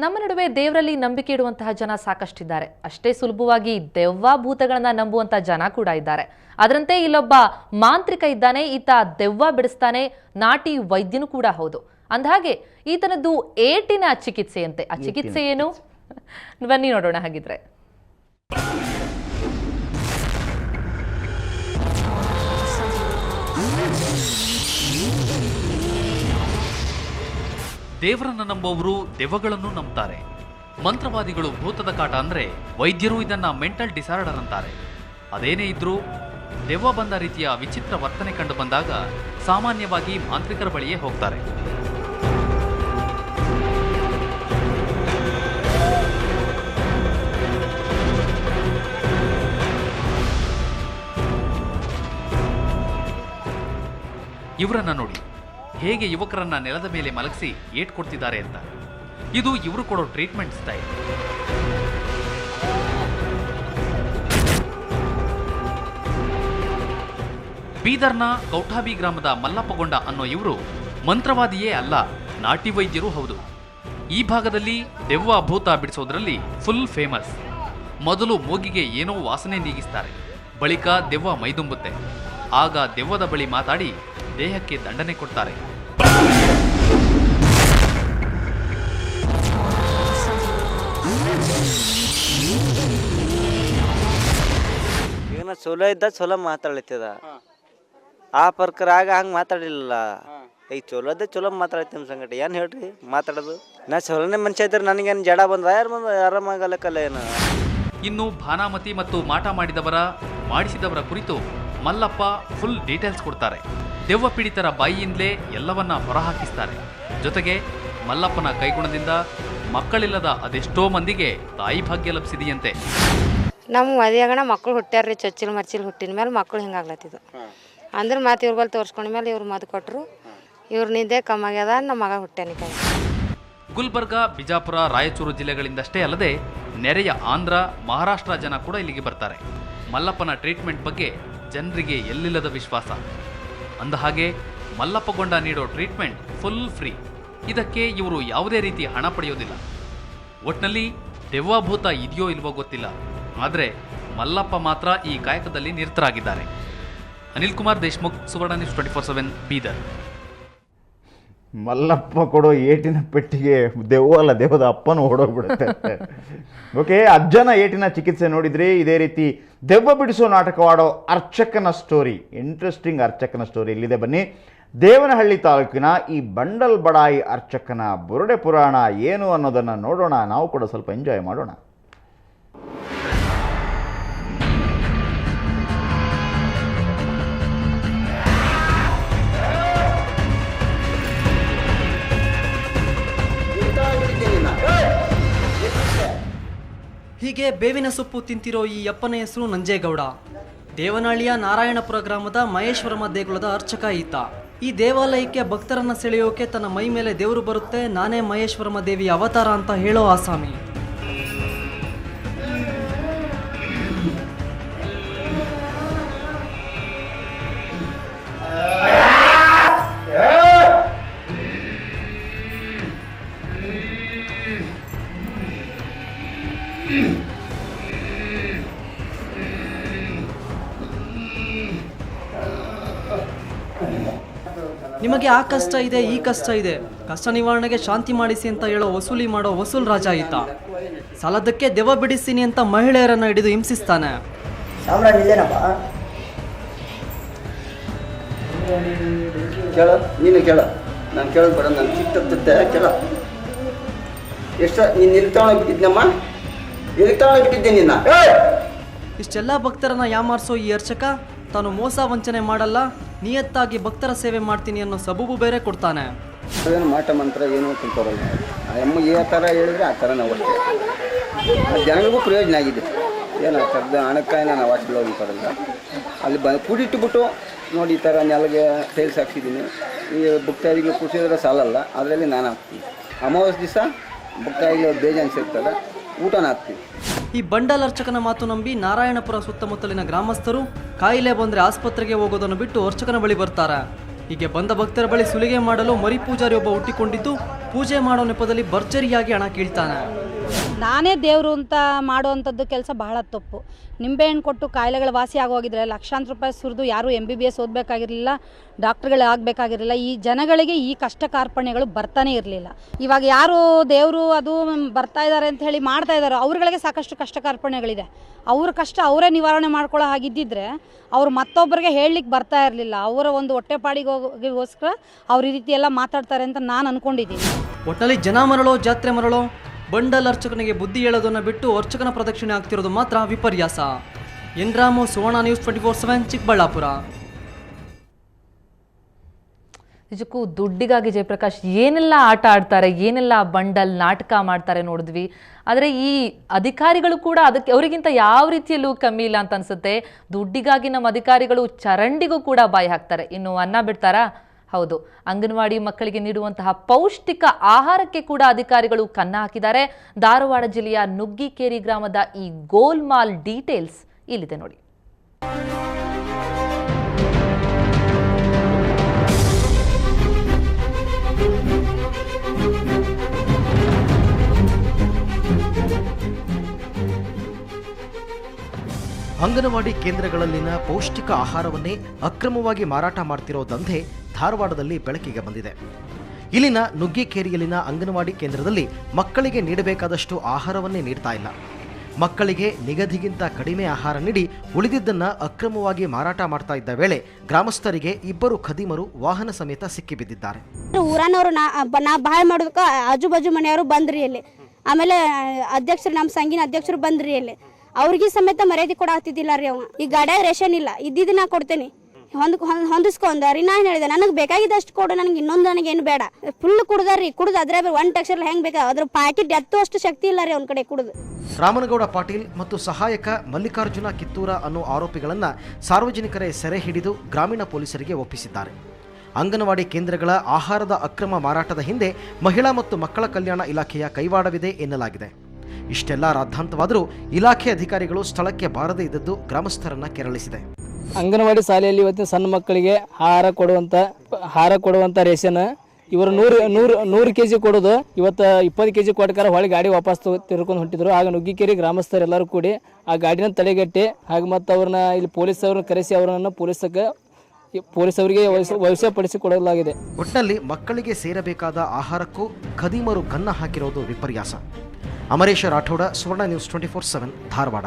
ನಮ್ಮ ನಡುವೆ ದೇವರಲ್ಲಿ ನಂಬಿಕೆ ಇಡುವಂತಹ ಜನ ಸಾಕಷ್ಟಿದ್ದಾರೆ. ಅಷ್ಟೇ ಸುಲಭವಾಗಿ ದೆವ್ವ ಭೂತಗಳನ್ನ ನಂಬುವಂತಹ ಜನ ಕೂಡ ಇದ್ದಾರೆ. ಅದರಂತೆ ಇಲ್ಲೊಬ್ಬ ಮಾಂತ್ರಿಕ ಇದ್ದಾನೆ. ಈತ ದೆವ್ವ ಬಿಡಿಸ್ತಾನೆ, ನಾಟಿ ವೈದ್ಯನೂ ಕೂಡ ಹೌದು. ಅಂದಹಾಗೆ ಈತನದ್ದು ಏಟಿನ ಚಿಕಿತ್ಸೆಯಂತೆ. ಆ ಚಿಕಿತ್ಸೆ ಏನು ಬನ್ನಿ ನೋಡೋಣ. ಹಾಗಿದ್ರೆ ದೇವರನ್ನು ನಂಬುವವರು ದೆವ್ವಗಳನ್ನು ನಂಬುತ್ತಾರೆ. ಮಂತ್ರವಾದಿಗಳು ಭೂತದ ಕಾಟ ಅಂದ್ರೆ ವೈದ್ಯರು ಇದನ್ನ ಮೆಂಟಲ್ ಡಿಸಾರ್ಡರ್ ಅಂತಾರೆ. ಅದೇನೇ ಇದ್ರೂ ದೆವ್ವ ಬಂದ ರೀತಿಯ ವಿಚಿತ್ರ ವರ್ತನೆ ಕಂಡು ಬಂದಾಗ ಸಾಮಾನ್ಯವಾಗಿ ಮಾಂತ್ರಿಕರ ಬಳಿಯೇ ಹೋಗ್ತಾರೆ. ಇವರನ್ನ ನೋಡಿ, ಹೇಗೆ ಯುವಕರನ್ನ ನೆಲದ ಮೇಲೆ ಮಲಗಿಸಿ ಏಟ್ ಕೊಡ್ತಿದ್ದಾರೆ ಅಂತ. ಇದು ಇವರು ಕೊಡೋ ಟ್ರೀಟ್ಮೆಂಟ್ ಸ್ಟೈಲ್. ಬೀದರ್ನ ಕೌಠಾಬಿ ಗ್ರಾಮದ ಮಲ್ಲಪ್ಪಗೊಂಡ ಅನ್ನೋ ಇವರು ಮಂತ್ರವಾದಿಯೇ ಅಲ್ಲ, ನಾಟಿ ವೈದ್ಯರೂ ಹೌದು. ಈ ಭಾಗದಲ್ಲಿ ದೆವ್ವ ಭೂತ ಬಿಡಿಸೋದ್ರಲ್ಲಿ ಫುಲ್ ಫೇಮಸ್. ಮೊದಲು ಮೂಗಿಗೆ ಏನೋ ವಾಸನೆ ನೀಗಿಸ್ತಾರೆ, ಬಳಿಕ ದೆವ್ವ ಮೈದುಂಬುತ್ತೆ. ಆಗ ದೆವ್ವದ ಬಳಿ ಮಾತಾಡಿ ದೇಹಕ್ಕೆ ದಂಡನೆ ಕೊಡ್ತಾರೆ. ಈಗ ಚಲೋ ಇದ್ದ ಚಲೋ ಮಾತಾಡ್ಲತ್ತದ. ಆ ಪ್ರಕಾರ ಆಗ ಹಂಗೆ ಮಾತಾಡಿಲ್ಲ. ಈಗ ಚಲೋ ಇದ್ದ ಚಲೋ ಮಾತಾಡತ್ತೆ ನಿಮ್ಮ ಸಂಗಟ. ಏನು ಹೇಳ್ರಿ ಮಾತಾಡೋದು? ನಾ ಚಲೋನೇ ಮನುಷ್ಯ ಇದ್ರೆ ನನಗೇನು ಜಡ ಬಂದ ಯಾರು ಬಂದ ಆರಾಮಾಗಲ್ಲಕ್ಕಲ್ಲ ಏನು. ಇನ್ನು ಭಾನಾಮತಿ ಮತ್ತು ಮಾಟ ಮಾಡಿಸಿದವರ ಕುರಿತು ಮಲ್ಲಪ್ಪ ಫುಲ್ ಡೀಟೇಲ್ಸ್ ಕೊಡ್ತಾರೆ. ದೆವ್ವ ಪೀಡಿತರ ಬಾಯಿಯಿಂದಲೇ ಎಲ್ಲವನ್ನ ಹೊರಹಾಕಿಸ್ತಾರೆ. ಜೊತೆಗೆ ಮಲ್ಲಪ್ಪನ ಕೈಗುಣದಿಂದ ಮಕ್ಕಳಿಲ್ಲದ ಅದೆಷ್ಟೋ ಮಂದಿಗೆ ತಾಯಿ ಭಾಗ್ಯ ಲಭಿಸಿದೆಯಂತೆ. ನಮ್ಮ ಮದುವೆಗಣ ಮಕ್ಕಳು ಹುಟ್ಟ್ಯಾರ್ರಿ, ಚೊಚ್ಚಿಲ್ ಮರ್ಚಿಲ್ ಹುಟ್ಟಿನ ಮೇಲೆ ಮಕ್ಕಳು ಹಿಂಗಾಗ್ಲತ್ತಿದ್ದು ಅಂದ್ರೆ ಮತ್ತೆ ಇವ್ರ ಬಲ್ಲಿ ತೋರಿಸ್ಕೊಂಡ ಮೇಲೆ ಇವ್ರು ಮದ್ದು ಕೊಟ್ಟರು. ಇವ್ರ ನಿದ್ದೆ ಕಮ್ಮಾಗ್ಯದ, ನಮ್ಮ ಮಗ ಹುಟ್ಟ್ಯಾನಿ. ಗುಲ್ಬರ್ಗ, ಬಿಜಾಪುರ, ರಾಯಚೂರು ಜಿಲ್ಲೆಗಳಿಂದಷ್ಟೇ ಅಲ್ಲದೆ ನೆರೆಯ ಆಂಧ್ರ, ಮಹಾರಾಷ್ಟ್ರ ಜನ ಕೂಡ ಇಲ್ಲಿಗೆ ಬರ್ತಾರೆ. ಮಲ್ಲಪ್ಪನ ಟ್ರೀಟ್ಮೆಂಟ್ ಬಗ್ಗೆ ಜನರಿಗೆ ಎಲ್ಲಿಲ್ಲದ ವಿಶ್ವಾಸ. ಅಂದಹಾಗೆ ಮಲ್ಲಪ್ಪಗೊಂಡ ನೀಡೋ ಟ್ರೀಟ್ಮೆಂಟ್ ಫುಲ್ ಫ್ರೀ. ಇದಕ್ಕೆ ಇವರು ಯಾವುದೇ ರೀತಿ ಹಣ ಪಡೆಯೋದಿಲ್ಲ. ಒಟ್ನಲ್ಲಿ ದೆವ್ವಭೂತ ಇದೆಯೋ ಇಲ್ವೋ ಗೊತ್ತಿಲ್ಲ, ಆದರೆ ಮಲ್ಲಪ್ಪ ಮಾತ್ರ ಈ ಕಾಯಕದಲ್ಲಿ ನಿರತರಾಗಿದ್ದಾರೆ. ಅನಿಲ್ ಕುಮಾರ್ ದೇಶ್ಮುಖ್, ಸುವರ್ಣ ನ್ಯೂಸ್ 24/7, ಬೀದರ್. ಮಲ್ಲಪ್ಪ ಕೊಡೋ ಏಟಿನ ಪೆಟ್ಟಿಗೆ ದೆವ್ವ ಅಲ್ಲ, ದೇವದ ಅಪ್ಪನೂ ಓಡೋಗ್ಬಿಡುತ್ತೆ. ಓಕೆ, ಅಜ್ಜನ ಏಟಿನ ಚಿಕಿತ್ಸೆ ನೋಡಿದ್ರಿ. ಇದೇ ರೀತಿ ದೆವ್ವ ಬಿಡಿಸೋ ನಾಟಕವಾಡೋ ಅರ್ಚಕನ ಸ್ಟೋರಿ, ಇಂಟ್ರೆಸ್ಟಿಂಗ್ ಅರ್ಚಕನ ಸ್ಟೋರಿ ಇಲ್ಲಿದೆ. ಬನ್ನಿ, ದೇವನಹಳ್ಳಿ ತಾಲೂಕಿನ ಈ ಬಂಡಲ್ ಬಡಾಯಿ ಅರ್ಚಕನ ಬುರುಡೆ ಪುರಾಣ ಏನು ಅನ್ನೋದನ್ನು ನೋಡೋಣ. ನಾವು ಕೂಡ ಸ್ವಲ್ಪ ಎಂಜಾಯ್ ಮಾಡೋಣ. ಹೀಗೆ ಬೇವಿನ ಸೊಪ್ಪು ತಿಂತಿರೋ ಈ ಅಪ್ಪನ ಹೆಸರು ನಂಜೇಗೌಡ. ದೇವನಹಳ್ಳಿಯ ನಾರಾಯಣಪುರ ಗ್ರಾಮದ ಮಹೇಶ್ವರಮ್ಮ ದೇಗುಲದ ಅರ್ಚಕ ಈತ. ಈ ದೇವಾಲಯಕ್ಕೆ ಭಕ್ತರನ್ನ ಸೆಳೆಯೋಕೆ ತನ್ನ ಮೈ ಮೇಲೆ ದೇವರು ಬರುತ್ತೆ, ನಾನೇ ಮಹೇಶ್ವರಮ್ಮ ದೇವಿಯ ಅವತಾರ ಅಂತ ಹೇಳೋ ಆಸಾಮಿ. ನಿಮಗೆ ಆ ಕಷ್ಟ ಇದೆ, ಈ ಕಷ್ಟ ಇದೆ, ಕಷ್ಟ ನಿವಾರಣೆಗೆ ಶಾಂತಿ ಮಾಡಿಸಿ ಅಂತ ಹೇಳೋ ವಸೂಲಿ ಮಾಡೋ ವಸೂಲ್ ರಾಜ ಈತ. ಸಾಲದಕ್ಕೆ ದೆವ್ವ ಬಿಡಿಸ್ತೀನಿ ಅಂತ ಮಹಿಳೆಯರನ್ನ ಹಿಡಿದು ಹಿಂಸಿಸ್ತಾನೆ. ಕೇಳ, ನೀನು ಕೇಳ, ನಾನು ಕೇಳೋದು ಬೇಡ, ನಾನು ಚಿಕ್ಕ ಕೇಳ. ಎಷ್ಟು ನೀನು ಇರ್ತಾವಣ ಬಿಟ್ಟಿದ್ದಮ್ಮ, ಇರ್ತಾವಣ ಬಿಟ್ಟಿದ್ದೆ ನಿನ್ನ. ಇಷ್ಟೆಲ್ಲ ಭಕ್ತರನ್ನ ಯಾಮಾರಿಸೋ ಈ ಅರ್ಚಕ ತಾನು ಮೋಸ ವಂಚನೆ ಮಾಡಲ್ಲ, ನಿಯತ್ತಾಗಿ ಭಕ್ತರ ಸೇವೆ ಮಾಡ್ತೀನಿ ಅನ್ನೋ ಸಬೂಬು ಬೇರೆ ಕೊಡ್ತಾನೆ. ಏನು ಮಾಟ ಮಂತ್ರ ಏನೂ ತಿಳ್ಕೊಬಲ್ಲ. ಆ ಅಮ್ಮ ಈ ಥರ ಹೇಳಿದ್ರೆ ಆ ಥರ ನಾವು ಅಷ್ಟೇ. ಜನಗಳಿಗೂ ಪ್ರಯೋಜನ ಆಗಿದೆ. ಏನು ಆ ಥರದ ಹಣಕ್ಕಾಯಿನ ನಾವು ಅಷ್ಟು ಹೋಗಿ ಕೊಡಲ್ಲ. ಅಲ್ಲಿ ಕೂಡಿಟ್ಟುಬಿಟ್ಟು ನೋಡಿ ಈ ಥರ ನೆಲಗೆ ಟೈಲ್ಸ್ ಹಾಕ್ಸಿದ್ದೀನಿ. ಈ ಭಕ್ತಾದಿಗಳು ಖುಷಿದ್ರೆ ಸಾಲಲ್ಲ, ಅದರಲ್ಲಿ ನಾನು ಹಾಕ್ತೀನಿ. ಅಮಾವಾಸ್ಯೆ ದಿವಸ ಭಕ್ತಾದಿಗಳು ಬೇಜಾನ್ ಸೇರ್ತಾರೆ, ಊಟನ ಹಾಕ್ತೀವಿ. ಈ ಬಂಡಲ್ ಅರ್ಚಕನ ಮಾತು ನಂಬಿ ನಾರಾಯಣಪುರ ಸುತ್ತಮುತ್ತಲಿನ ಗ್ರಾಮಸ್ಥರು ಕಾಯಿಲೆ ಬಂದರೆ ಆಸ್ಪತ್ರೆಗೆ ಹೋಗೋದನ್ನು ಬಿಟ್ಟು ಅರ್ಚಕನ ಬಳಿ ಬರ್ತಾರೆ. ಹೀಗೆ ಬಂದ ಭಕ್ತರ ಬಳಿ ಸುಲಿಗೆ ಮಾಡಲು ಮರಿ ಪೂಜಾರಿ ಒಬ್ಬ ಹುಟ್ಟಿಕೊಂಡಿದ್ದು ಪೂಜೆ ಮಾಡೋ ನೆಪದಲ್ಲಿ ಭರ್ಜರಿಯಾಗಿ ಹಣ ಕೇಳ್ತಾನೆ. ನಾನೇ ದೇವರು ಅಂತ ಮಾಡುವಂಥದ್ದು ಕೆಲಸ ಬಹಳ ತಪ್ಪು. ನಿಂಬೆಹಣ್ಣು ಕೊಟ್ಟು ಕಾಯಿಲೆಗಳು ವಾಸಿ ಆಗೋಗಿದ್ರೆ ಲಕ್ಷಾಂತರ ರೂಪಾಯಿ ಸುರಿದು ಯಾರೂ MBBS ಓದಬೇಕಾಗಿರಲಿಲ್ಲ, ಡಾಕ್ಟ್ರುಗಳು ಆಗಬೇಕಾಗಿರಲಿಲ್ಲ. ಈ ಜನಗಳಿಗೆ ಈ ಕಷ್ಟ ಕಾರ್ಪಣ್ಯಗಳು ಬರ್ತಾನೆ ಇರಲಿಲ್ಲ. ಇವಾಗ ಯಾರು ದೇವರು ಅದು ಬರ್ತಾ ಇದ್ದಾರೆ ಅಂತ ಹೇಳಿ ಮಾಡ್ತಾ ಇದ್ದಾರೆ, ಅವ್ರುಗಳಿಗೆ ಸಾಕಷ್ಟು ಕಷ್ಟ ಕಾರ್ಪಣ್ಯಗಳಿದೆ. ಅವ್ರ ಕಷ್ಟ ಅವರೇ ನಿವಾರಣೆ ಮಾಡ್ಕೊಳ್ಳೋ ಹಾಗಿದ್ದಿದ್ರೆ ಅವ್ರು ಮತ್ತೊಬ್ಬರಿಗೆ ಹೇಳಲಿಕ್ಕೆ ಬರ್ತಾ ಇರಲಿಲ್ಲ. ಅವರ ಒಂದು ಹೊಟ್ಟೆಪಾಡಿಗೋಸ್ಕರ ಅವ್ರು ಈ ರೀತಿ ಎಲ್ಲ ಮಾತಾಡ್ತಾರೆ ಅಂತ ನಾನು ಅಂದ್ಕೊಂಡಿದ್ದೀನಿ. ಒಟ್ಟಿನಲ್ಲಿ ಜನ ಮರಳೋ ಜಾತ್ರೆ ಮರಳೋ ಬಂಡಲ್ ಅರ್ಚಕನಿಗೆ ಬುದ್ಧಿ ಹೇಳೋದನ್ನು ಬಿಟ್ಟು ಅರ್ಚಕನ ಪ್ರದಕ್ಷಿಣೆ ಆಗ್ತಿರೋದು ಮಾತ್ರ ವಿಪರ್ಯಾಸ. ಎನ್ ರಾಮು, ಸುವರ್ಣ ನ್ಯೂಸ್ 24/7, ಚಿಕ್ಕಬಳ್ಳಾಪುರ. ನಿಜಕ್ಕೂ ದುಡ್ಡಿಗಾಗಿ ಜಯಪ್ರಕಾಶ್ ಏನೆಲ್ಲ ಆಟ ಆಡ್ತಾರೆ, ಏನೆಲ್ಲ ಬಂಡಲ್ ನಾಟಕ ಮಾಡ್ತಾರೆ ನೋಡಿದ್ವಿ. ಆದರೆ ಈ ಅಧಿಕಾರಿಗಳು ಕೂಡ ಅದಕ್ಕೆ ಅವರಿಗಿಂತ ಯಾವ ರೀತಿಯಲ್ಲೂ ಕಮ್ಮಿ ಇಲ್ಲ ಅಂತ ಅನ್ಸುತ್ತೆ. ದುಡ್ಡಿಗಾಗಿ ನಮ್ಮ ಅಧಿಕಾರಿಗಳು ಚರಂಡಿಗೂ ಕೂಡ ಬಾಯಿ ಹಾಕ್ತಾರೆ. ಇನ್ನು ಅನ್ನ ಬಿಡ್ತಾರಾ? ಹೌದು, ಅಂಗನವಾಡಿ ಮಕ್ಕಳಿಗೆ ನೀಡುವಂತಹ ಪೌಷ್ಟಿಕ ಆಹಾರಕ್ಕೆ ಕೂಡ ಅಧಿಕಾರಿಗಳು ಕನ್ನ ಹಾಕಿದ್ದಾರೆ. ಧಾರವಾಡ ಜಿಲ್ಲೆಯ ನುಗ್ಗಿಕೇರಿ ಗ್ರಾಮದ ಈ ಗೋಲ್ಮಾಲ್ ಡೀಟೇಲ್ಸ್ ಇಲ್ಲಿದೆ ನೋಡಿ. ಅಂಗನವಾಡಿ ಕೇಂದ್ರಗಳಲ್ಲಿನ ಪೌಷ್ಟಿಕ ಆಹಾರವನ್ನೇ ಅಕ್ರಮವಾಗಿ ಮಾರಾಟ ಮಾಡ್ತಿರೋ ದಂಧೆ ಧಾರವಾಡದಲ್ಲಿ ಬೆಳಕಿಗೆ ಬಂದಿದೆ. ಇಲ್ಲಿನ ನುಗ್ಗಿಕೇರಿಯಲ್ಲಿನ ಅಂಗನವಾಡಿ ಕೇಂದ್ರದಲ್ಲಿ ಮಕ್ಕಳಿಗೆ ನೀಡಬೇಕಾದಷ್ಟು ಆಹಾರವನ್ನೇ ನೀಡ್ತಾ ಇಲ್ಲ. ಮಕ್ಕಳಿಗೆ ನಿಗದಿಗಿಂತ ಕಡಿಮೆ ಆಹಾರ ನೀಡಿ ಉಳಿದಿದ್ದನ್ನ ಅಕ್ರಮವಾಗಿ ಮಾರಾಟ ಮಾಡ್ತಾ ಇದ್ದ ವೇಳೆ ಗ್ರಾಮಸ್ಥರಿಗೆ ಇಬ್ಬರು ಖದೀಮರು ವಾಹನ ಸಮೇತ ಸಿಕ್ಕಿಬಿದ್ದಿದ್ದಾರೆ. ಊರನವರು ನಾ ಬಾಯ್ ಮಾಡೋದಕ್ಕೆ ಆಜು ಬಾಜು ಮನೆಯವರು ಬಂದ್ರಿ ಇಲ್ಲಿ. ಆಮೇಲೆ ಅಧ್ಯಕ್ಷರು, ನಮ್ಮ ಸಂಘಿನ ಅಧ್ಯಕ್ಷರು ಬಂದ್ರಿ ಇಲ್ಲಿ. ಅವ್ರಿಗೆ ಸಮೇತ ಮರ್ಯಾದೆ ಕೊಡಾಗ್ತಿದ್ದಿಲ್ಲ ರೀ. ಅವ ಈ ಗಾಡಿಯಾಗ ರೇಷನ್ ಇಲ್ಲ, ಇದ್ದಿದ್ದು ನಾ ಕೊಡ್ತೇನೆ, ಹೊಂದಿಸ್ಕೊಂಡ್ರಿ. ನಾನು ಹೇಳಿದೆ ನನಗೆ ಬೇಕಾಗಿದ್ದಷ್ಟು ಕೊಡು, ನನಗೆ ಇನ್ನೊಂದು ನನಗೇನು ಬೇಡ. ಫುಲ್ ಕುಡ್ದಾರ್ರಿ, ಕುಡ್ದು ಅದ್ರ ಒಂದು ಟೆಕ್ಸ್ಚರ್ ಹೆಂಗೆ ಬೇಕಾ ಅದ್ರ ಪ್ಯಾಕೆಟ್ ಎತ್ತೋ ಅಷ್ಟು ಶಕ್ತಿ ಇಲ್ಲ ರೀ ಅವ್ನ ಕಡೆ ಕುಡ್ದು. ರಾಮನಗೌಡ ಪಾಟೀಲ್ ಮತ್ತು ಸಹಾಯಕ ಮಲ್ಲಿಕಾರ್ಜುನ ಕಿತ್ತೂರ ಅನ್ನೋ ಆರೋಪಿಗಳನ್ನು ಸಾರ್ವಜನಿಕರೇ ಸೆರೆ ಹಿಡಿದು ಗ್ರಾಮೀಣ ಪೊಲೀಸರಿಗೆ ಒಪ್ಪಿಸಿದ್ದಾರೆ. ಅಂಗನವಾಡಿ ಕೇಂದ್ರಗಳ ಆಹಾರದ ಅಕ್ರಮ ಮಾರಾಟದ ಹಿಂದೆ ಮಹಿಳಾ ಮತ್ತು ಮಕ್ಕಳ ಕಲ್ಯಾಣ ಇಲಾಖೆಯ ಕೈವಾಡವಿದೆ ಎನ್ನಲಾಗಿದೆ. ಇಷ್ಟೆಲ್ಲ ರಾದ್ಧಾಂತವಾದರೂ ಇಲಾಖೆ ಅಧಿಕಾರಿಗಳು ಸ್ಥಳಕ್ಕೆ ಬಾರದೇ ಇದ್ದದ್ದು ಗ್ರಾಮಸ್ಥರನ್ನ ಕೆರಳಿಸಿದೆ. ಅಂಗನವಾಡಿ ಶಾಲೆಯಲ್ಲಿ ಇವತ್ತಿನ ಸಣ್ಣ ಮಕ್ಕಳಿಗೆ ಆಹಾರ ಕೊಡುವಂಥ ರೇಷನ್ ಇವರು 100 kg ಕೊಡೋದು, ಇವತ್ತು 20 kg ಕೊಡ್ಕಾರ ಹೊಳೆ ಗಾಡಿ ವಾಪಸ್ ತಿರ್ಕೊಂಡು ಹೊಂಟಿದ್ರು. ಆಗ ನುಗ್ಗಿಕೇರಿ ಗ್ರಾಮಸ್ಥರೆಲ್ಲರೂ ಕೂಡಿ ಆ ಗಾಡಿನ ತಡೆಗಟ್ಟಿ ಹಾಗೆ ಮತ್ತು ಅವ್ರನ್ನ ಇಲ್ಲಿ ಪೊಲೀಸವ್ರನ್ನ ಕರೆಸಿ ಅವರನ್ನು ಪೊಲೀಸವರಿಗೆ ವಶಪಡಿಸಿಕೊಡಲಾಗಿದೆ. ಒಟ್ಟಿನಲ್ಲಿ ಮಕ್ಕಳಿಗೆ ಸೇರಬೇಕಾದ ಆಹಾರಕ್ಕೂ ಖದೀಮರು ಕನ್ನ ಹಾಕಿರೋದು ವಿಪರ್ಯಾಸ. ಅಮರೇಶ ರಾಠೋಡ, ಸುವರ್ಣ ನ್ಯೂಸ್ 24/7, ಧಾರವಾಡ.